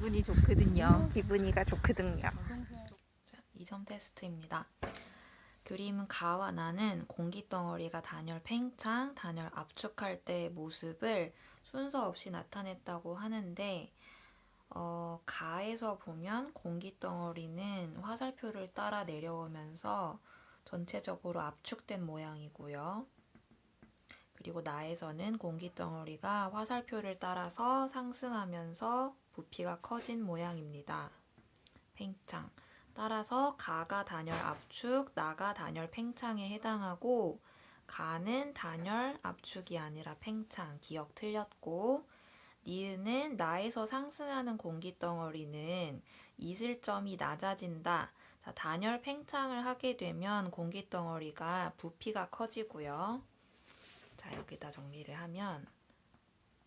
기분이 좋거든요. 기분이가 좋거든요. 자, 2점 테스트입니다. 그림 가와 나는 공기덩어리가 단열 팽창, 단열 압축할 때의 모습을 순서 없이 나타냈다고 하는데 가에서 보면 공기덩어리는 화살표를 따라 내려오면서 전체적으로 압축된 모양이고요. 그리고 나에서는 공기덩어리가 화살표를 따라서 상승하면서 부피가 커진 모양입니다. 팽창. 따라서 가가 단열 압축, 나가 단열 팽창에 해당하고 가는 단열 압축이 아니라 팽창. 기억 틀렸고 니은은 나에서 상승하는 공기덩어리는 이슬점이 낮아진다. 자, 단열 팽창을 하게 되면 공기덩어리가 부피가 커지고요. 자, 여기다 정리를 하면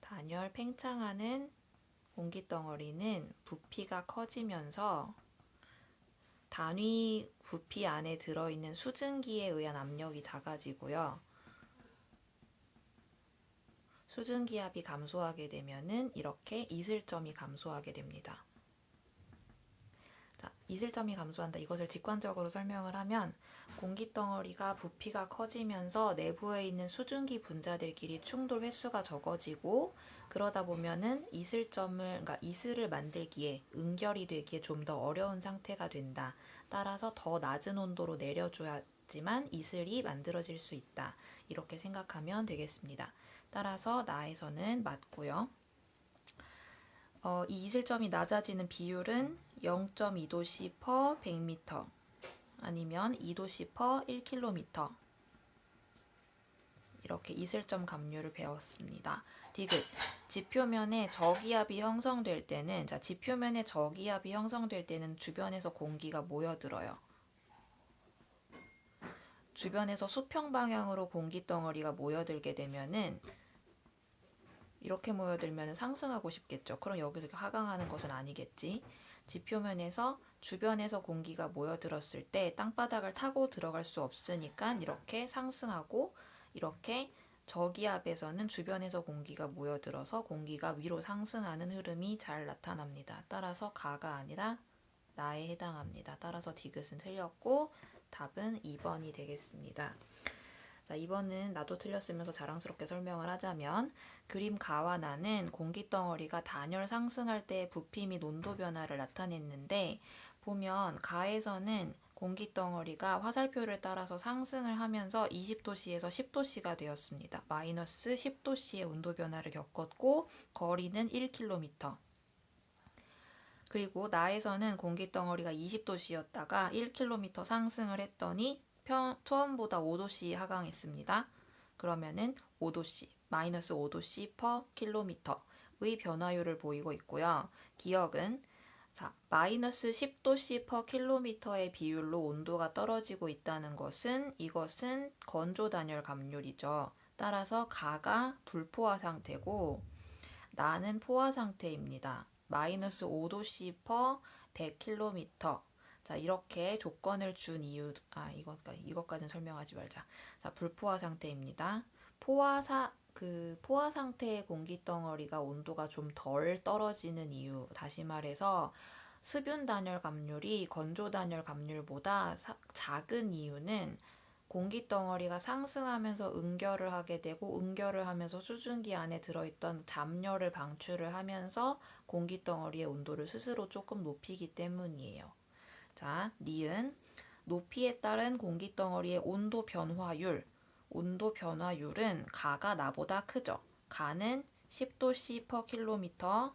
단열 팽창하는 공기덩어리는 부피가 커지면서 단위 부피 안에 들어있는 수증기에 의한 압력이 작아지고요. 수증기압이 감소하게 되면은 이렇게 이슬점이 감소하게 됩니다. 자, 이슬점이 감소한다. 이것을 직관적으로 설명을 하면 공기덩어리가 부피가 커지면서 내부에 있는 수증기 분자들끼리 충돌 횟수가 적어지고 그러다 보면은 그러니까 이슬을 만들기에 응결이 되기에 좀 더 어려운 상태가 된다. 따라서 더 낮은 온도로 내려줘야지만 이슬이 만들어질 수 있다. 이렇게 생각하면 되겠습니다. 따라서 나에서는 맞고요. 이 이슬점이 낮아지는 비율은 0.2도씨 per 100m 아니면 2도씨 per 1km 이렇게 이슬점 감류를 배웠습니다. 디귿, 지표면에 저기압이 형성될 때는 지표면에 저기압이 형성될 때는 주변에서 공기가 모여들어요. 주변에서 수평 방향으로 공기덩어리가 모여들게 되면은 이렇게 모여들면 상승하고 싶겠죠. 그럼 여기서 하강하는 것은 아니겠지. 지표면에서 주변에서 공기가 모여들었을 때 땅바닥을 타고 들어갈 수 없으니까 이렇게 상승하고 이렇게 저기압에서는 주변에서 공기가 모여들어서 공기가 위로 상승하는 흐름이 잘 나타납니다. 따라서 가가 아니라 나에 해당합니다. 따라서 디귿은 틀렸고 답은 2번이 되겠습니다. 자, 2번은 나도 틀렸으면서 자랑스럽게 설명을 하자면 그림 가와 나는 공기덩어리가 단열 상승할 때의 부피 및 온도 변화를 나타냈는데 보면 가에서는 공기덩어리가 화살표를 따라서 상승을 하면서 20도씨에서 10도씨가 되었습니다. 마이너스 10도씨의 온도 변화를 겪었고 거리는 1km. 그리고 나에서는 공기덩어리가 20도씨였다가 1km 상승을 했더니 처음보다 5도씨 하강했습니다. 그러면은 5도씨, 마이너스 5도씨 per 킬로미터의 변화율을 보이고 있고요. 기억은 마이너스 10도씨 per 킬로미터의 비율로 온도가 떨어지고 있다는 것은 이것은 건조 단열 감률이죠. 따라서 가가 불포화 상태고 나는 포화 상태입니다. 마이너스 5도씨 per 100km. 자, 이렇게 조건을 준 이유, 이것까지는 설명하지 말자. 자, 불포화 상태입니다. 포화 상태의 공기덩어리가 온도가 좀 덜 떨어지는 이유, 다시 말해서 습윤 단열 감률이 건조 단열 감률보다 작은 이유는 공기덩어리가 상승하면서 응결을 하게 되고 응결을 하면서 수증기 안에 들어있던 잡열을 방출을 하면서 공기덩어리의 온도를 스스로 조금 높이기 때문이에요. 자, 니은 높이에 따른 공기덩어리의 온도 변화율은 가가 나보다 크죠. 가는 10도씨 per 킬로미터,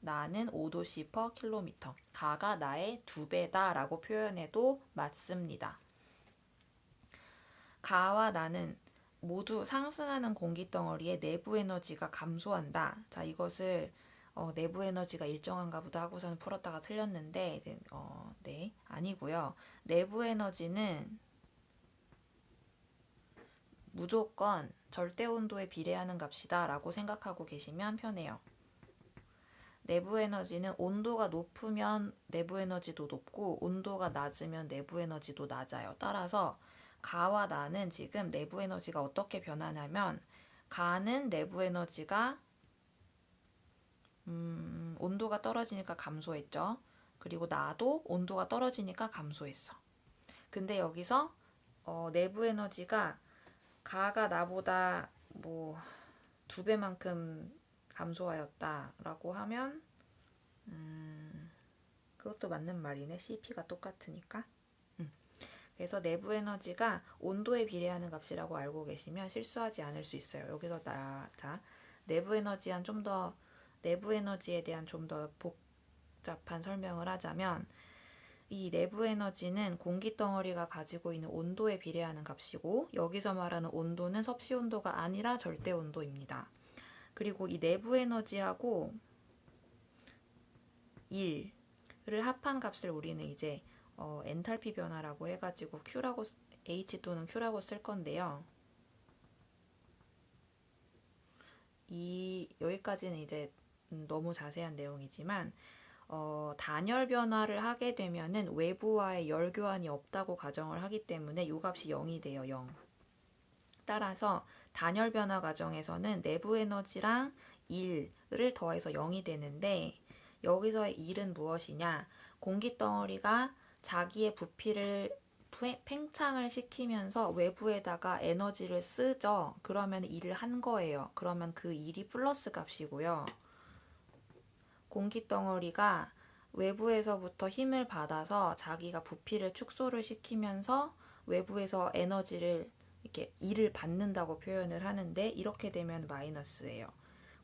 나는 5도씨 per 킬로미터. 가가 나의 2배다 라고 표현해도 맞습니다. 가와 나는 모두 상승하는 공기덩어리의 내부 에너지가 감소한다. 자, 이것을 내부 에너지가 일정한가 보다 하고서는 풀었다가 틀렸는데 네, 아니고요. 내부 에너지는 무조건 절대 온도에 비례하는 값이다 라고 생각하고 계시면 편해요. 내부 에너지는 온도가 높으면 내부 에너지도 높고 온도가 낮으면 내부 에너지도 낮아요. 따라서 가와 나는 지금 내부 에너지가 어떻게 변하냐면 가는 내부 에너지가 온도가 떨어지니까 감소했죠. 그리고 나도 온도가 떨어지니까 감소했어. 근데 여기서 내부 에너지가 가가 나보다 뭐 2배만큼 감소하였다라고 하면 그것도 맞는 말이네. CP가 똑같으니까. 그래서 내부 에너지가 온도에 비례하는 값이라고 알고 계시면 실수하지 않을 수 있어요. 여기서 내부 에너지에 대한 좀 더 복잡한 설명을 하자면 이 내부 에너지는 공기 덩어리가 가지고 있는 온도에 비례하는 값이고 여기서 말하는 온도는 섭씨 온도가 아니라 절대 온도입니다. 그리고 이 내부 에너지하고 1을 합한 값을 우리는 이제 엔탈피 변화라고 해가지고 H 또는 Q라고 쓸 건데요. 여기까지는 이제 너무 자세한 내용이지만 단열 변화를 하게 되면은 외부와의 열 교환이 없다고 가정을 하기 때문에 이 값이 0이 돼요. 0. 따라서 단열 변화 과정에서는 내부 에너지랑 1을 더해서 0이 되는데 여기서의 1은 무엇이냐? 공기 덩어리가 자기의 부피를 팽창을 시키면서 외부에다가 에너지를 쓰죠. 그러면 1을 한 거예요. 그러면 그 1이 플러스 값이고요. 공기 덩어리가 외부에서부터 힘을 받아서 자기가 부피를 축소를 시키면서 외부에서 에너지를 이렇게 1을 받는다고 표현을 하는데 이렇게 되면 마이너스예요.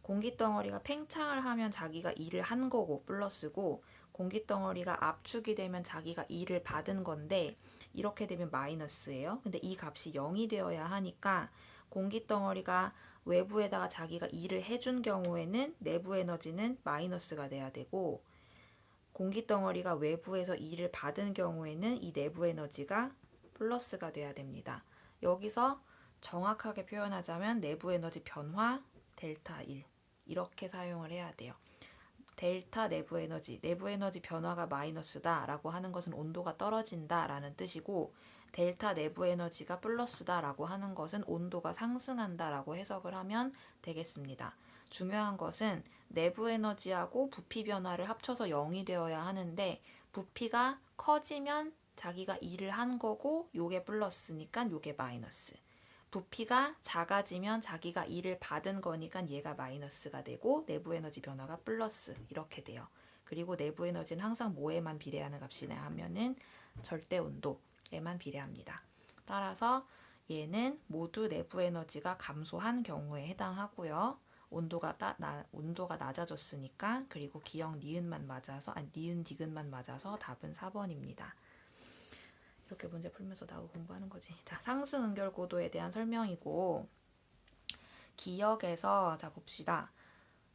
공기 덩어리가 팽창을 하면 자기가 1을 한 거고 플러스고 공기 덩어리가 압축이 되면 자기가 1을 받은 건데 이렇게 되면 마이너스예요. 근데 이 값이 0이 되어야 하니까 공기 덩어리가 외부에다가 자기가 2를 해준 경우에는 내부 에너지는 마이너스가 돼야 되고 공기 덩어리가 외부에서 2를 받은 경우에는 이 내부 에너지가 플러스가 돼야 됩니다. 여기서 정확하게 표현하자면 내부 에너지 변화 델타 1 이렇게 사용을 해야 돼요. 델타 내부 에너지 변화가 마이너스다 라고 하는 것은 온도가 떨어진다 라는 뜻이고 델타 내부 에너지가 플러스다 라고 하는 것은 온도가 상승한다 라고 해석을 하면 되겠습니다. 중요한 것은 내부 에너지하고 부피 변화를 합쳐서 0이 되어야 하는데 부피가 커지면 자기가 2를 한 거고 요게 플러스니까 요게 마이너스. 부피가 작아지면 자기가 2를 받은 거니까 얘가 마이너스가 되고 내부 에너지 변화가 플러스 이렇게 돼요. 그리고 내부 에너지는 항상 뭐에만 비례하는 값이냐 하면은 절대 온도에만 비례합니다. 따라서 얘는 모두 내부 에너지가 감소한 경우에 해당하고요. 온도가 낮아졌으니까 그리고 기역 니은만 맞아서 니은 디귿만 맞아서 답은 4번입니다. 이렇게 문제 풀면서 나하고 공부하는 거지. 자, 상승 응결 고도에 대한 설명이고 기역에서 자 봅시다.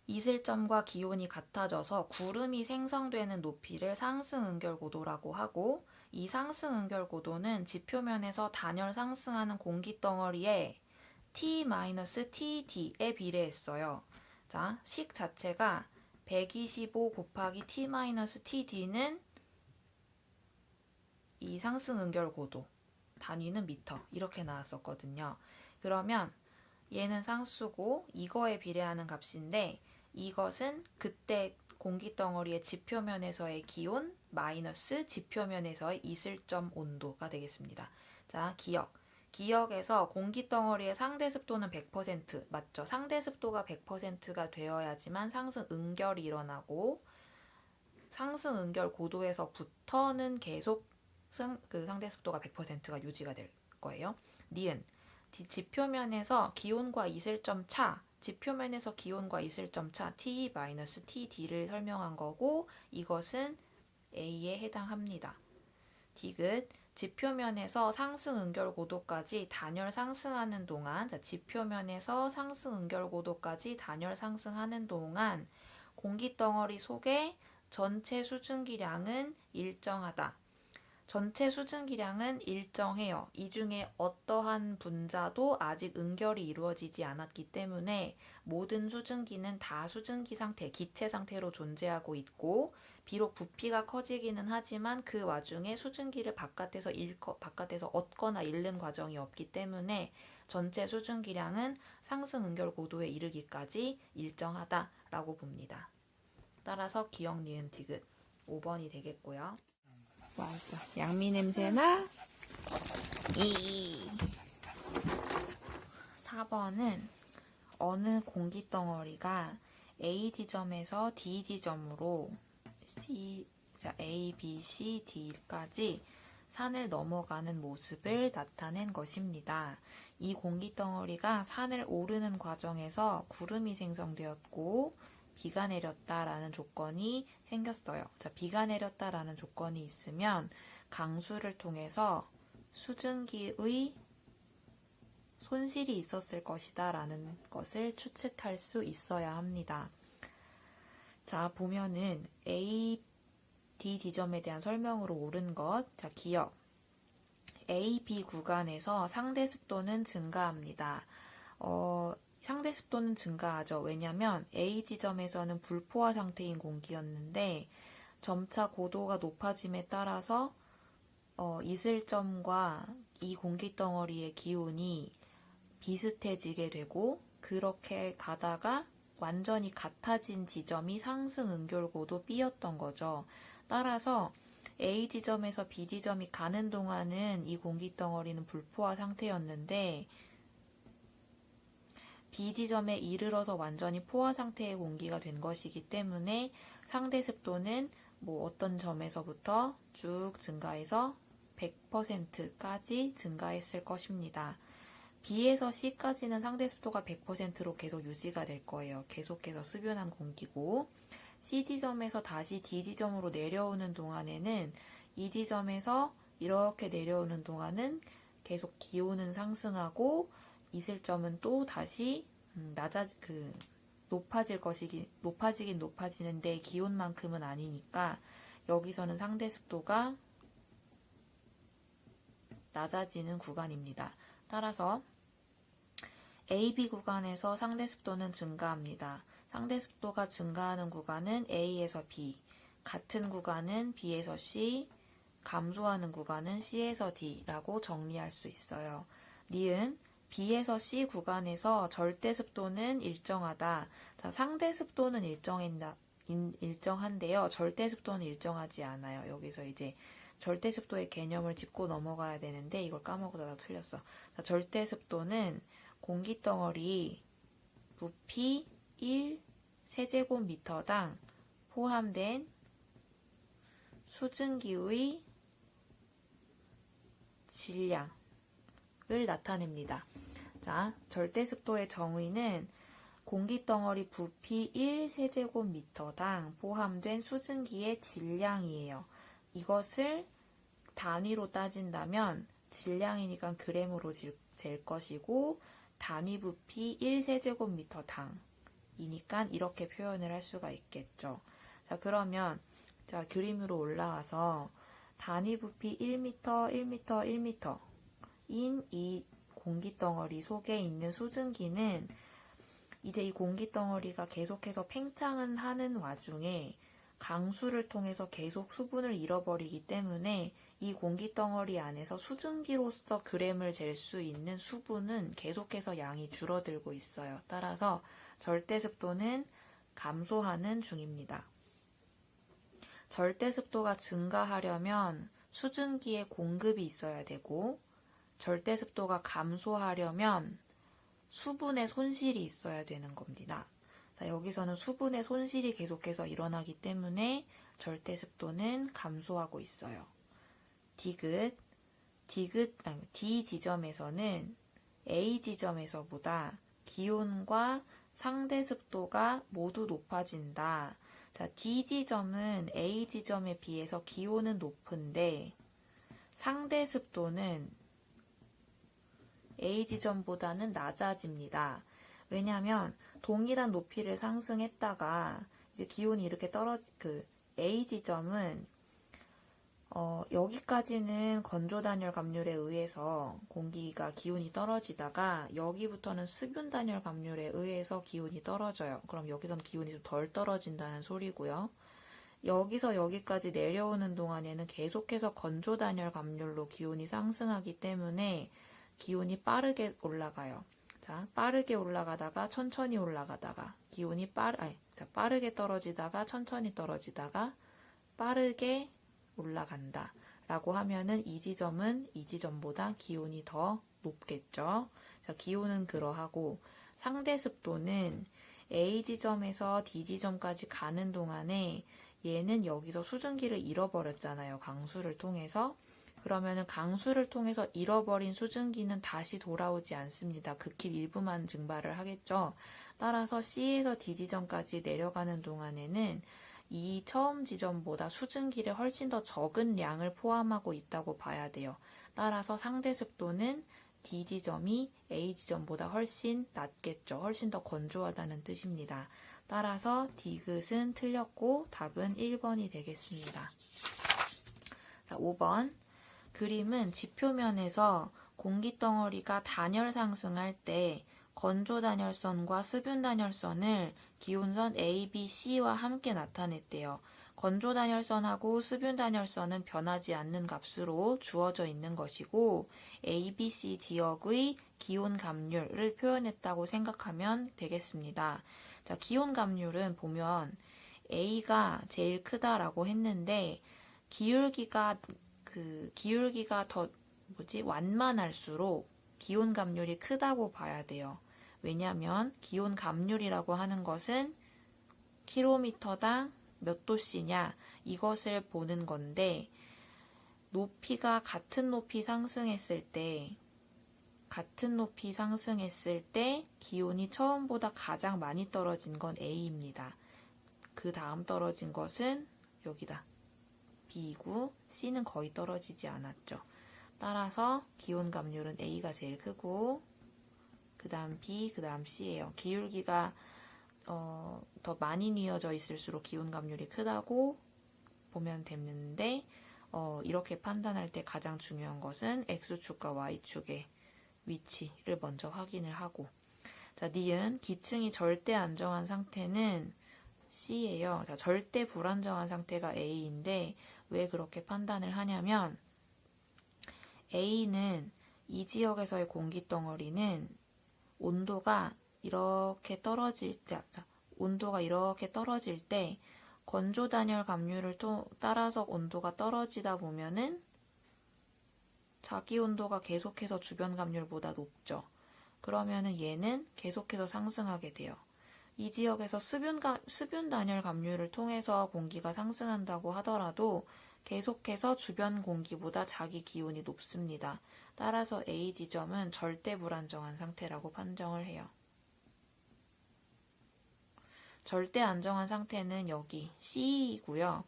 이슬점과 기온이 같아져서 구름이 생성되는 높이를 상승 응결 고도라고 하고 이 상승 응결 고도는 지표면에서 단열 상승하는 공기 덩어리에 T-TD에 비례했어요. 자, 식 자체가 125 곱하기 T-TD는 이 상승 응결 고도 단위는 미터 이렇게 나왔었거든요. 그러면 얘는 상수고 이거에 비례하는 값인데 이것은 그때 공기 덩어리의 지표면에서의 기온 마이너스 지표면에서의 이슬점 온도가 되겠습니다. 자, 기역에서 공기 덩어리의 상대 습도는 100% 맞죠? 상대 습도가 100%가 되어야지만 상승 응결이 일어나고 상승 응결 고도에서부터는 계속 그 상대 습도가 100%가 유지가 될 거예요. 니은 지표면에서 기온과 이슬점 차 지표면에서 기온과 이슬점 차 T-TD를 설명한 거고 이것은 A에 해당합니다. 디귿 지표면에서 상승 응결 고도까지 단열 상승하는 동안 지표면에서 상승 응결 고도까지 단열 상승하는 동안 공기 덩어리 속의 전체 수증기량은 일정하다. 전체 수증기량은 일정해요. 이 중에 어떠한 분자도 아직 응결이 이루어지지 않았기 때문에 모든 수증기는 다 수증기 상태, 기체 상태로 존재하고 있고 비록 부피가 커지기는 하지만 그 와중에 수증기를 바깥에서 얻거나 잃는 과정이 없기 때문에 전체 수증기량은 상승 응결 고도에 이르기까지 일정하다라고 봅니다. 따라서 기역, 니은, 디귿 5번이 되겠고요. 맞아. 양미 냄새나? 4번은 어느 공기덩어리가 A 지점에서 D 지점으로 A, B, C, D까지 산을 넘어가는 모습을 나타낸 것입니다. 이 공기덩어리가 산을 오르는 과정에서 구름이 생성되었고 비가 내렸다라는 조건이 생겼어요. 자, 비가 내렸다라는 조건이 있으면 강수를 통해서 수증기의 손실이 있었을 것이다 라는 것을 추측할 수 있어야 합니다. 자, 보면은 A, D 지점에 대한 설명으로 옳은 것, 자, 기억. A, B 구간에서 상대 습도는 증가합니다. 상대 습도는 증가하죠. 왜냐하면 A 지점에서는 불포화 상태인 공기였는데 점차 고도가 높아짐에 따라서 이슬점과 이 공기덩어리의 기온이 비슷해지게 되고 그렇게 가다가 완전히 같아진 지점이 상승 응결고도 B였던 거죠. 따라서 A 지점에서 B 지점이 가는 동안은 이 공기덩어리는 불포화 상태였는데 B 지점에 이르러서 완전히 포화 상태의 공기가 된 것이기 때문에 상대 습도는 어떤 점에서부터 쭉 증가해서 100%까지 증가했을 것입니다. B에서 C까지는 상대 습도가 100%로 계속 유지가 될 거예요. 계속해서 습연한 공기고 C 지점에서 다시 D 지점으로 내려오는 동안에는 이 지점에서 이렇게 내려오는 동안은 계속 기온은 상승하고 이슬점은 또 다시 높아지긴 높아지는데 기온만큼은 아니니까 여기서는 상대 습도가 낮아지는 구간입니다. 따라서 AB 구간에서 상대 습도는 증가합니다. 상대 습도가 증가하는 구간은 A에서 B, 같은 구간은 B에서 C, 감소하는 구간은 C에서 D라고 정리할 수 있어요. 니은 B에서 C 구간에서 절대 습도는 일정하다. 자, 상대 습도는 일정한데요. 절대 습도는 일정하지 않아요. 여기서 이제 절대 습도의 개념을 짚고 넘어가야 되는데 이걸 까먹으다가 틀렸어. 자, 절대 습도는 공기덩어리 부피 1세제곱미터당 포함된 수증기의 질량을 나타냅니다. 자, 절대 습도의 정의는 공기덩어리 부피 1세제곱미터당 포함된 수증기의 질량이에요. 이것을 단위로 따진다면 질량이니까 그램으로 잴 것이고 단위 부피 1세제곱미터당이니까 이렇게 표현을 할 수가 있겠죠. 자, 그러면 자, 그림으로 올라와서 단위 부피 1m, 1m, 1m인 이 공기덩어리 속에 있는 수증기는 이제 이 공기덩어리가 계속해서 팽창은 하는 와중에 강수를 통해서 계속 수분을 잃어버리기 때문에 이 공기덩어리 안에서 수증기로서 그램을 잴 수 있는 수분은 계속해서 양이 줄어들고 있어요. 따라서 절대 습도는 감소하는 중입니다. 절대 습도가 증가하려면 수증기의 공급이 있어야 되고 절대 습도가 감소하려면 수분의 손실이 있어야 되는 겁니다. 자, 여기서는 수분의 손실이 계속해서 일어나기 때문에 절대 습도는 감소하고 있어요. D 지점에서는 A 지점에서보다 기온과 상대 습도가 모두 높아진다. 자, D 지점은 A 지점에 비해서 기온은 높은데 상대 습도는 A 지점보다는 낮아집니다. 왜냐하면 동일한 높이를 상승했다가 이제 기온이 이렇게 A 지점은 여기까지는 건조 단열 감률에 의해서 공기가 기온이 떨어지다가 여기부터는 수분 단열 감률에 의해서 기온이 떨어져요. 그럼 여기선 기온이 좀 덜 떨어진다는 소리고요. 여기서 여기까지 내려오는 동안에는 계속해서 건조 단열 감률로 기온이 상승하기 때문에 기온이 빠르게 올라가요. 자, 빠르게 올라가다가 천천히 올라가다가 기온이 빠르게 떨어지다가 천천히 떨어지다가 빠르게 올라간다 라고 하면은 이 지점은 이 지점보다 기온이 더 높겠죠. 자, 기온은 그러하고 상대 습도는 A 지점에서 D 지점까지 가는 동안에 얘는 여기서 수증기를 잃어버렸잖아요. 강수를 통해서. 그러면은 강수를 통해서 잃어버린 수증기는 다시 돌아오지 않습니다. 극히 일부만 증발을 하겠죠. 따라서 C에서 D 지점까지 내려가는 동안에는 이 처음 지점보다 수증기를 훨씬 더 적은 양을 포함하고 있다고 봐야 돼요. 따라서 상대 습도는 D 지점이 A 지점보다 훨씬 낮겠죠. 훨씬 더 건조하다는 뜻입니다. 따라서 디귿은 틀렸고 답은 1번이 되겠습니다. 자, 5번. 그림은 지표면에서 공기덩어리가 단열 상승할 때 건조 단열선과 습윤 단열선을 기온선 A, B, C와 함께 나타냈대요. 건조 단열선하고 습윤 단열선은 변하지 않는 값으로 주어져 있는 것이고 A, B, C 지역의 기온 감률을 표현했다고 생각하면 되겠습니다. 자, 기온 감률은 보면 A가 제일 크다라고 했는데 기울기가 더 완만할수록 기온 감률이 크다고 봐야 돼요. 왜냐하면 기온 감률이라고 하는 것은 킬로미터당 몇 도씨냐 이것을 보는 건데 높이가 같은 높이 상승했을 때 기온이 처음보다 가장 많이 떨어진 건 A입니다. 그 다음 떨어진 것은 여기다. B이고 C는 거의 떨어지지 않았죠. 따라서 기온 감률은 A가 제일 크고 그 다음 B, 그 다음 C예요. 기울기가 더 많이 뉘어져 있을수록 기온 감률이 크다고 보면 되는데 이렇게 판단할 때 가장 중요한 것은 X축과 Y축의 위치를 먼저 확인을 하고 자, 니은 기층이 절대 안정한 상태는 C예요. 자, 절대 불안정한 상태가 A인데 왜 그렇게 판단을 하냐면 A는 이 지역에서의 공기덩어리는 온도가 이렇게 떨어질 때 건조 단열 감률을 따라서 온도가 떨어지다 보면은 자기 온도가 계속해서 주변 감률보다 높죠. 그러면은 얘는 계속해서 상승하게 돼요. 이 지역에서 습윤 단열 감률을 통해서 공기가 상승한다고 하더라도 계속해서 주변 공기보다 자기 기온이 높습니다. 따라서 A 지점은 절대 불안정한 상태라고 판정을 해요. 절대 안정한 상태는 여기 C이고요.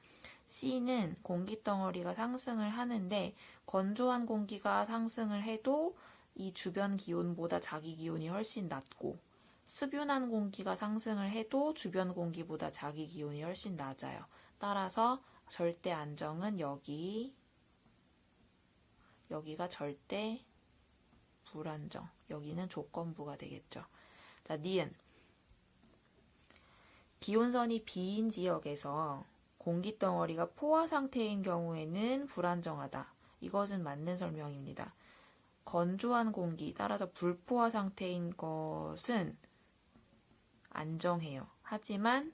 C는 공기덩어리가 상승을 하는데 건조한 공기가 상승을 해도 이 주변 기온보다 자기 기온이 훨씬 낮고 습윤한 공기가 상승을 해도 주변 공기보다 자기 기온이 훨씬 낮아요. 따라서 절대 안정은 여기가 절대 불안정. 여기는 조건부가 되겠죠. 자, 니은. 기온선이 B인 지역에서 공기덩어리가 포화 상태인 경우에는 불안정하다. 이것은 맞는 설명입니다. 건조한 공기, 따라서 불포화 상태인 것은 안정해요. 하지만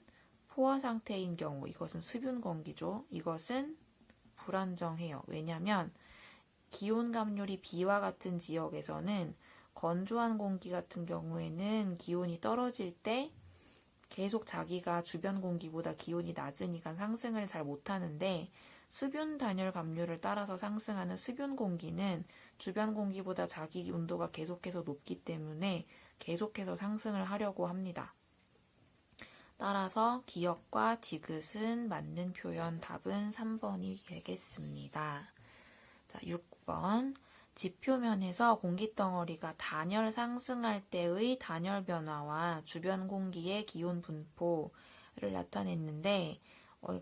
포화 상태인 경우, 이것은 습윤 공기죠. 이것은 불안정해요. 왜냐하면 기온 감률이 B와 같은 지역에서는 건조한 공기 같은 경우에는 기온이 떨어질 때 계속 자기가 주변 공기보다 기온이 낮으니까 상승을 잘 못하는데 습윤 단열 감률을 따라서 상승하는 습윤 공기는 주변 공기보다 자기 온도가 계속해서 높기 때문에 계속해서 상승을 하려고 합니다. 따라서 기역과 디귿은 맞는 표현 답은 3번이 되겠습니다. 자, 6번. 지표면에서 공기덩어리가 단열 상승할 때의 단열 변화와 주변 공기의 기온 분포를 나타냈는데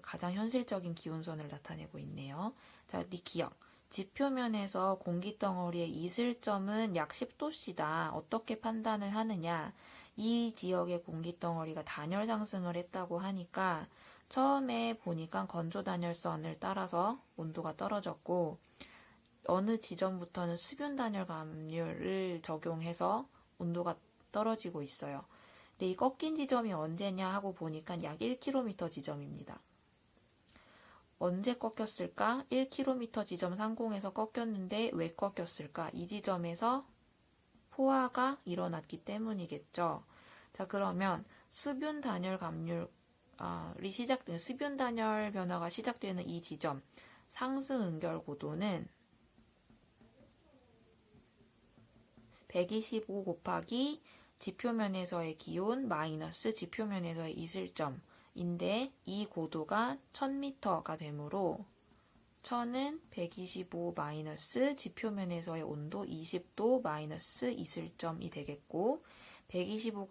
가장 현실적인 기온선을 나타내고 있네요. 자, 네 기억. 지표면에서 공기덩어리의 이슬점은 약 10도씨다. 어떻게 판단을 하느냐? 이 지역의 공기덩어리가 단열 상승을 했다고 하니까 처음에 보니까 건조 단열선을 따라서 온도가 떨어졌고 어느 지점부터는 습윤 단열 감률을 적용해서 온도가 떨어지고 있어요. 근데 이 꺾인 지점이 언제냐 하고 보니까 약 1km 지점입니다. 언제 꺾였을까? 1km 지점 상공에서 꺾였는데 왜 꺾였을까? 이 지점에서 포화가 일어났기 때문이겠죠. 자, 그러면 수분 단열 감률이 시작되는 수분 단열 변화가 시작되는 이 지점 상승 응결 고도는 125 곱하기 지표면에서의 기온 마이너스 지표면에서의 이슬점인데 이 고도가 1000m가 되므로 1000은 125 마이너스 지표면에서의 온도 20도 마이너스 이슬점이 되겠고 125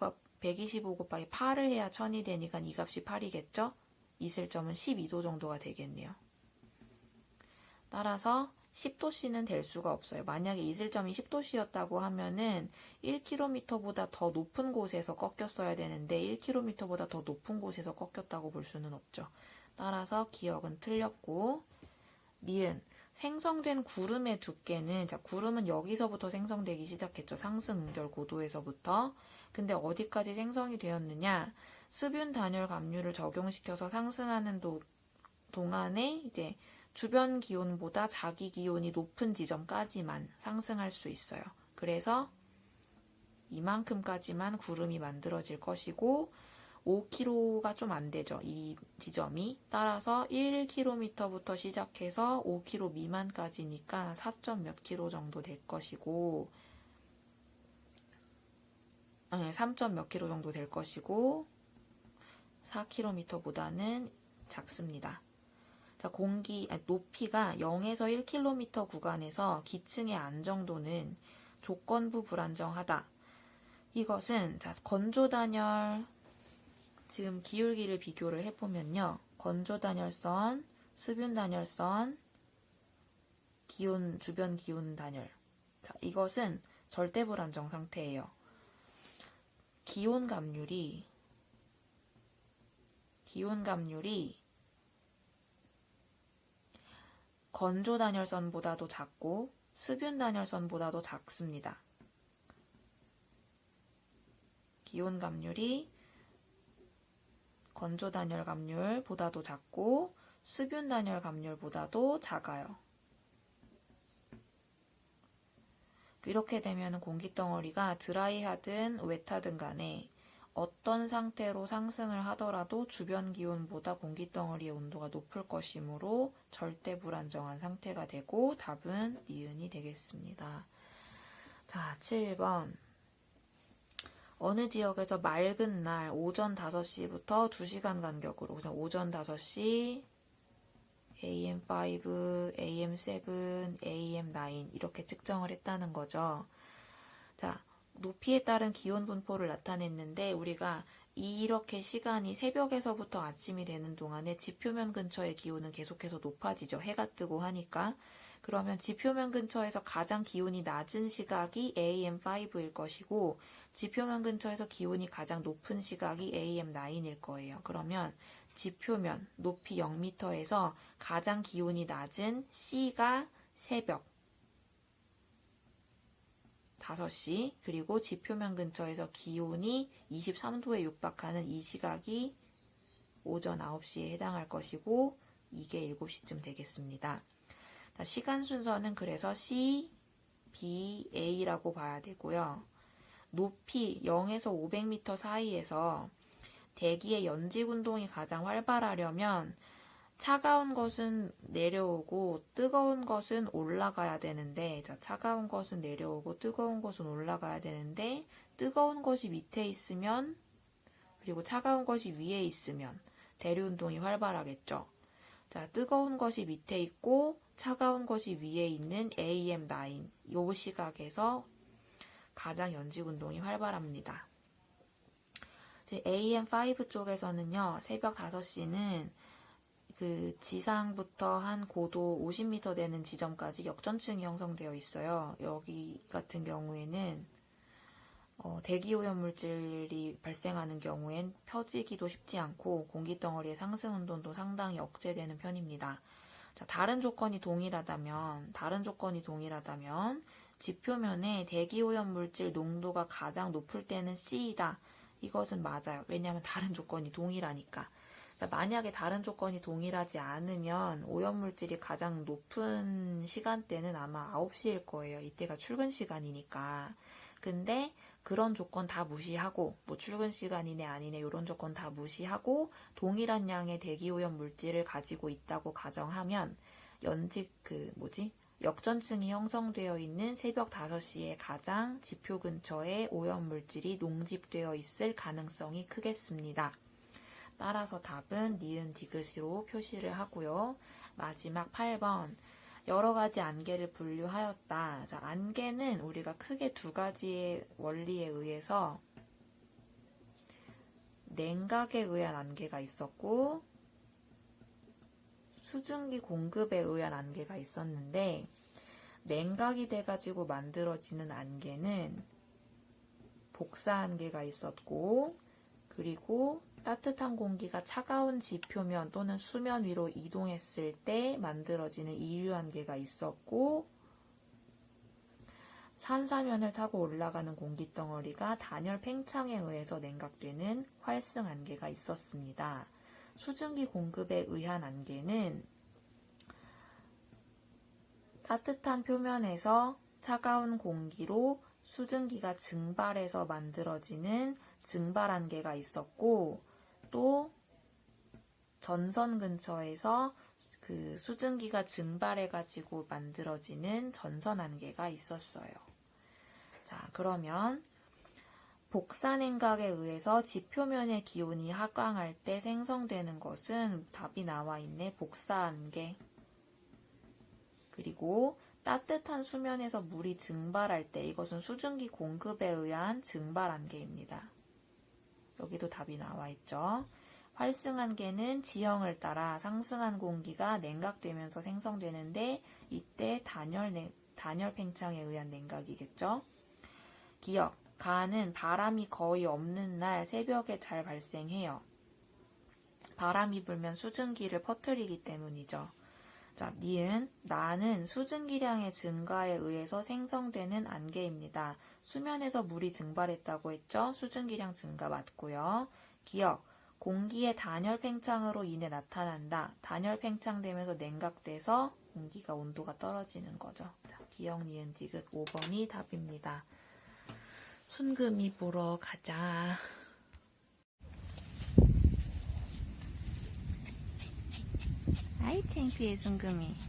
곱하기 8을 해야 1000이 되니까 이 값이 8이겠죠? 이슬점은 12도 정도가 되겠네요. 따라서 10도씨는 될 수가 없어요. 만약에 이슬점이 10도씨였다고 하면은 1km보다 더 높은 곳에서 꺾였어야 되는데 1km보다 더 높은 곳에서 꺾였다고 볼 수는 없죠. 따라서 기억은 틀렸고 니은 생성된 구름의 두께는 자 구름은 여기서부터 생성되기 시작했죠. 상승 응결 고도에서부터. 근데 어디까지 생성이 되었느냐? 수분 단열 감률을 적용시켜서 상승하는 동안에 이제 주변 기온보다 자기 기온이 높은 지점까지만 상승할 수 있어요. 그래서 이만큼까지만 구름이 만들어질 것이고 5km가 좀 안 되죠. 이 지점이. 따라서 1km부터 시작해서 5km 미만까지니까 4점 몇 km 정도 될 것이고 3점 몇 km 정도 될 것이고 4km보다는 작습니다. 자, 높이가 0에서 1km 구간에서 기층의 안정도는 조건부 불안정하다. 이것은 자, 건조단열 지금 기울기를 비교를 해보면요. 건조단열선, 수분단열선, 주변 기온 단열. 자, 이것은 절대 불안정 상태예요. 기온 감률이 건조 단열선보다도 작고 수분 단열선보다도 작습니다. 기온 감률이 건조 단열 감률보다도 작고 수분 단열 감률보다도 작아요. 이렇게 되면 공기덩어리가 드라이하든 웻하든 간에 어떤 상태로 상승을 하더라도 주변 기온보다 공기덩어리의 온도가 높을 것이므로 절대 불안정한 상태가 되고 답은 니은이 되겠습니다. 자, 7번. 어느 지역에서 맑은 날 오전 5시부터 2시간 간격으로 우선 오전 5시, AM5, AM7, AM9 이렇게 측정을 했다는 거죠. 자, 높이에 따른 기온 분포를 나타냈는데 우리가 이렇게 시간이 새벽에서부터 아침이 되는 동안에 지표면 근처의 기온은 계속해서 높아지죠. 해가 뜨고 하니까. 그러면 지표면 근처에서 가장 기온이 낮은 시각이 AM5일 것이고 지표면 근처에서 기온이 가장 높은 시각이 AM9일 거예요. 그러면 지표면 높이 0m에서 가장 기온이 낮은 C가 새벽 5시, 그리고 지표면 근처에서 기온이 23도에 육박하는 이 시각이 오전 9시에 해당할 것이고 이게 7시쯤 되겠습니다. 자, 시간 순서는 그래서 C, B, A라고 봐야 되고요. 높이 0에서 500m 사이에서 대기의 연직 운동이 가장 활발하려면 차가운 것은 내려오고 뜨거운 것은 올라가야 되는데 자, 차가운 것은 내려오고 뜨거운 것은 올라가야 되는데 뜨거운 것이 밑에 있으면 그리고 차가운 것이 위에 있으면 대류 운동이 활발하겠죠. 자, 뜨거운 것이 밑에 있고 차가운 것이 위에 있는 AM9 요 시각에서 가장 연직 운동이 활발합니다. AM5 쪽에서는요. 새벽 5시는 그 지상부터 한 고도 50m 되는 지점까지 역전층이 형성되어 있어요. 여기 같은 경우에는 대기오염물질이 발생하는 경우엔 펴지기도 쉽지 않고 공기덩어리의 상승 운동도 상당히 억제되는 편입니다. 자, 다른 조건이 동일하다면 지표면에 대기오염 물질 농도가 가장 높을 때는 C이다. 이것은 맞아요. 왜냐하면 다른 조건이 동일하니까. 그러니까 만약에 다른 조건이 동일하지 않으면 오염물질이 가장 높은 시간대는 아마 9시일 거예요. 이때가 출근 시간이니까. 근데 그런 조건 다 무시하고 뭐 출근 시간이네 아니네 이런 조건 다 무시하고 동일한 양의 대기오염 물질을 가지고 있다고 가정하면 역전층이 형성되어 있는 새벽 5시에 가장 지표 근처에 오염물질이 농집되어 있을 가능성이 크겠습니다. 따라서 답은 니은 디귿으로 표시를 하고요. 마지막 8번. 여러 가지 안개를 분류하였다. 자, 안개는 우리가 크게 두 가지의 원리에 의해서 냉각에 의한 안개가 있었고 수증기 공급에 의한 안개가 있었는데 냉각이 돼가지고 만들어지는 안개는 복사 안개가 있었고 그리고 따뜻한 공기가 차가운 지표면 또는 수면 위로 이동했을 때 만들어지는 이류 안개가 있었고 산사면을 타고 올라가는 공기덩어리가 단열 팽창에 의해서 냉각되는 활승 안개가 있었습니다. 수증기 공급에 의한 안개는 따뜻한 표면에서 차가운 공기로 수증기가 증발해서 만들어지는 증발 안개가 있었고 또 전선 근처에서 그 수증기가 증발해가지고 만들어지는 전선 안개가 있었어요. 자, 그러면 복사냉각에 의해서 지표면의 기온이 하강할 때 생성되는 것은 답이 나와 있네. 복사안개. 그리고 따뜻한 수면에서 물이 증발할 때 이것은 수증기 공급에 의한 증발안개입니다. 여기도 답이 나와 있죠. 활승안개는 지형을 따라 상승한 공기가 냉각되면서 생성되는데 이때 단열 팽창에 의한 냉각이겠죠. 기억. 가는 바람이 거의 없는 날 새벽에 잘 발생해요. 바람이 불면 수증기를 퍼뜨리기 때문이죠. 자, 니은. 나는 수증기량의 증가에 의해서 생성되는 안개입니다. 수면에서 물이 증발했다고 했죠? 수증기량 증가 맞고요. 기억. 공기의 단열 팽창으로 인해 나타난다. 단열 팽창되면서 냉각돼서 공기가 온도가 떨어지는 거죠. 자, 기억, 니은, 디귿 5번이 답입니다. 순금이 보러 가자. 아이 창피해 순금이.